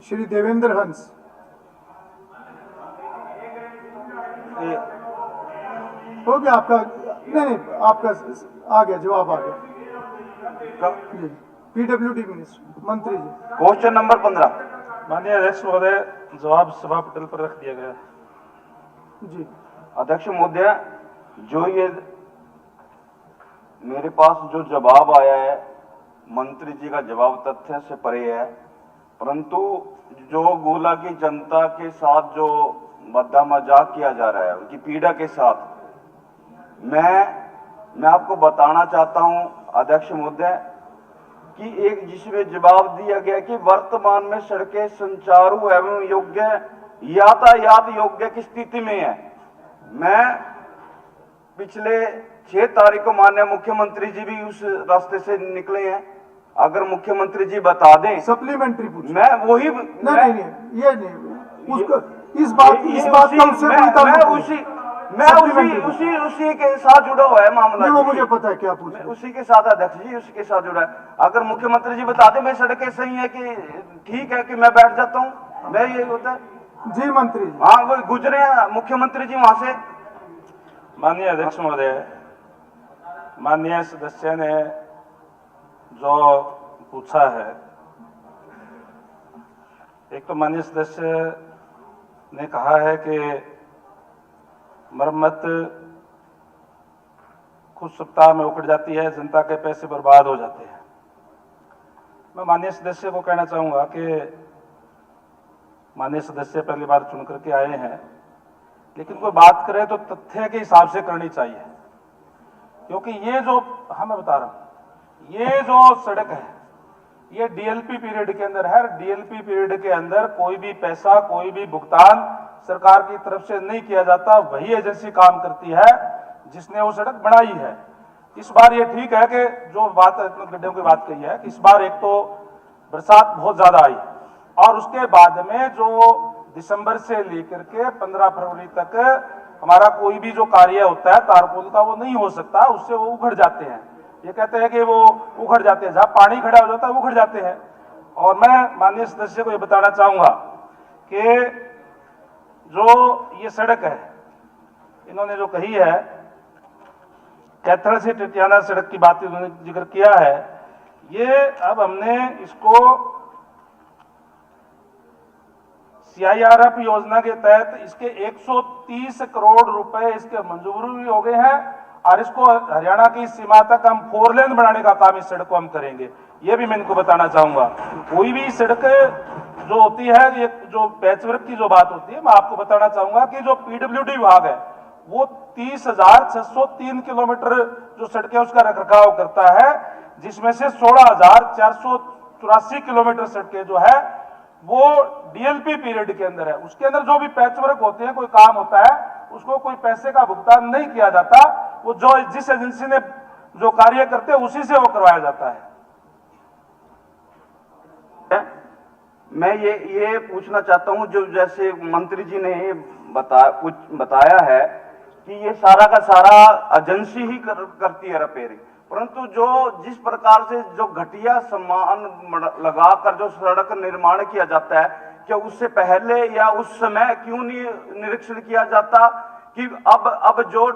श्री देवेंद्र हंस। हो गया आपका? नहीं, आपका आ गया, जवाब आ गया। पीडब्ल्यूडी मिनिस्टर मंत्री जी। Question number 15। माननीय अध्यक्ष महोदय, जवाब सभा पटल पर रख दिया गया। जी अध्यक्ष महोदय, जो ये मेरे पास जो जवाब आया है, मंत्री जी का जवाब तथ्य से परे है, परंतु जो गोला की जनता के साथ जो बद्दा मजाक किया जा रहा है, उनकी पीड़ा के साथ, मैं आपको बताना चाहता हूं अध्यक्ष महोदय कि एक जिसमें जवाब दिया गया कि वर्तमान में सड़कें सुचारू एवं योग्य यातायात योग्य की स्थिति में है। मैं पिछले 6 तारीख को माननीय मुख्यमंत्री जी भी उस रास्ते से निकले हैं। अगर मुख्यमंत्री जी बता दें, सप्लीमेंट्री पूछ, मैं वही नहीं, ये नहीं, उसको इस बात का उससे कोई ताल्लुक नहीं। उसी के साथ जुड़ा हुआ है मामला। वो मुझे पता है क्या पूछ रहे हैं। उसी के साथ अध्यक्ष जी, उसी के साथ जुड़ा है। अगर मुख्यमंत्री जी बता दें मैं सड़कें सही है कि ठीक है कि मैं बैठ जाता हूँ, मैं यही होता है। जी मंत्री जी। हाँ, वो गुजरे हैं मुख्यमंत्री जी वहां से। माननीय अध्यक्ष महोदय, माननीय सदस्य ने जो पूछा है, एक तो माननीय सदस्य ने कहा है कि मरम्मत कुछ सप्ताह में उखड़ जाती है, जनता के पैसे बर्बाद हो जाते हैं। मैं माननीय सदस्य को कहना चाहूंगा कि माननीय सदस्य पहली बार चुन करके आए हैं, लेकिन कोई बात करे तो तथ्य के हिसाब से करनी चाहिए, क्योंकि ये जो मैं बता रहा हूं, ये जो सड़क है ये डीएलपी पीरियड के अंदर है। डीएलपी पीरियड के अंदर कोई भी पैसा, कोई भी भुगतान सरकार की तरफ से नहीं किया जाता। वही एजेंसी काम करती है जिसने वो सड़क बनाई है। इस बार ये ठीक है कि जो बात गड्ढों की बात कही है कि इस बार एक तो बरसात बहुत ज्यादा आई और उसके बाद में जो दिसंबर से लेकर के 15 फरवरी तक हमारा कोई भी जो कार्य होता है तारपुल का, वो नहीं हो सकता, उससे वो उखड़ जाते हैं। ये कहते हैं कि वो उखड़ जाते हैं, जहां पानी खड़ा हो जाता है वो उखड़ जाते हैं। और मैं माननीय सदस्य को ये बताना चाहूंगा कि जो ये सड़क है, इन्होंने जो कही है कैथल से टिटियाना सड़क की बात इन्होंने जिक्र किया है, ये अब हमने इसको CIRF योजना के तहत इसके 130 करोड़ रुपए इसके मंजूर भी हो गए हैं और इसको हरियाणा की सीमा तक हम 4 लेन बनाने का काम इस सड़क को हम करेंगे। ये भी मैं इनको बताना चाहूंगा। कोई भी सड़क जो होती है, ये जो पैचवर्क की जो बात होती है, मैं आपको बताना चाहूंगा कि जो पीडब्ल्यूडी विभाग है वो 30,603 किलोमीटर जो सड़कें उसका रखरखाव करता है, जिसमें से 16,484 किलोमीटर सड़कें जो है वो डीएलपी पीरियड के अंदर है। उसके अंदर जो भी पैचवर्क होते हैं, कोई काम होता है, उसको कोई पैसे का भुगतान नहीं किया जाता। वो जो जिस एजेंसी ने जो कार्य करते हैं उसी से वो करवाया जाता है। मैं ये पूछना चाहता हूं, जो जैसे मंत्री जी ने बताया है कि ये सारा का सारा एजेंसी ही करती है रिपेयरिंग, परंतु जो जिस प्रकार से जो घटिया सामान लगाकर जो सड़क निर्माण किया जाता है, क्या उससे पहले या उस समय क्यों नहीं निरीक्षण किया जाता कि अब जो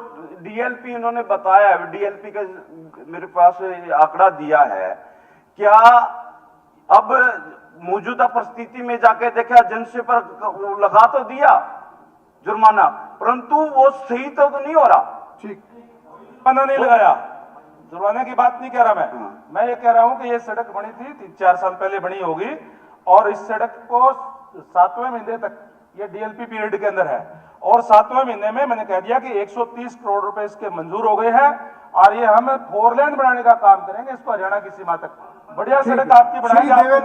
डीएलपी इन्होंने बताया है, डीएलपी का मेरे पास आंकड़ा दिया है, क्या अब मौजूदा परिस्थिति में जाके देखा एजेंसी पर लगा तो दिया जुर्माना, परंतु वो सही तो नहीं हो रहा। ठीक, जुर्माना नहीं लगाया, जुर्माने की बात नहीं कह रहा मैं ये कह रहा हूं कि ये सड़क बनी थी 3-4 साल पहले बनी होगी और इस सड़क को 7वें महीने तक ये डीएलपी पीरियड के अंदर है और 7वें महीने में मैंने कह दिया कि 130 करोड़ रुपए इसके मंजूर हो गए हैं और ये हम 4 लेन बनाने का काम करेंगे इसको हरियाणा की सीमा तक। बढ़िया सड़क आपकी बनाएंगे।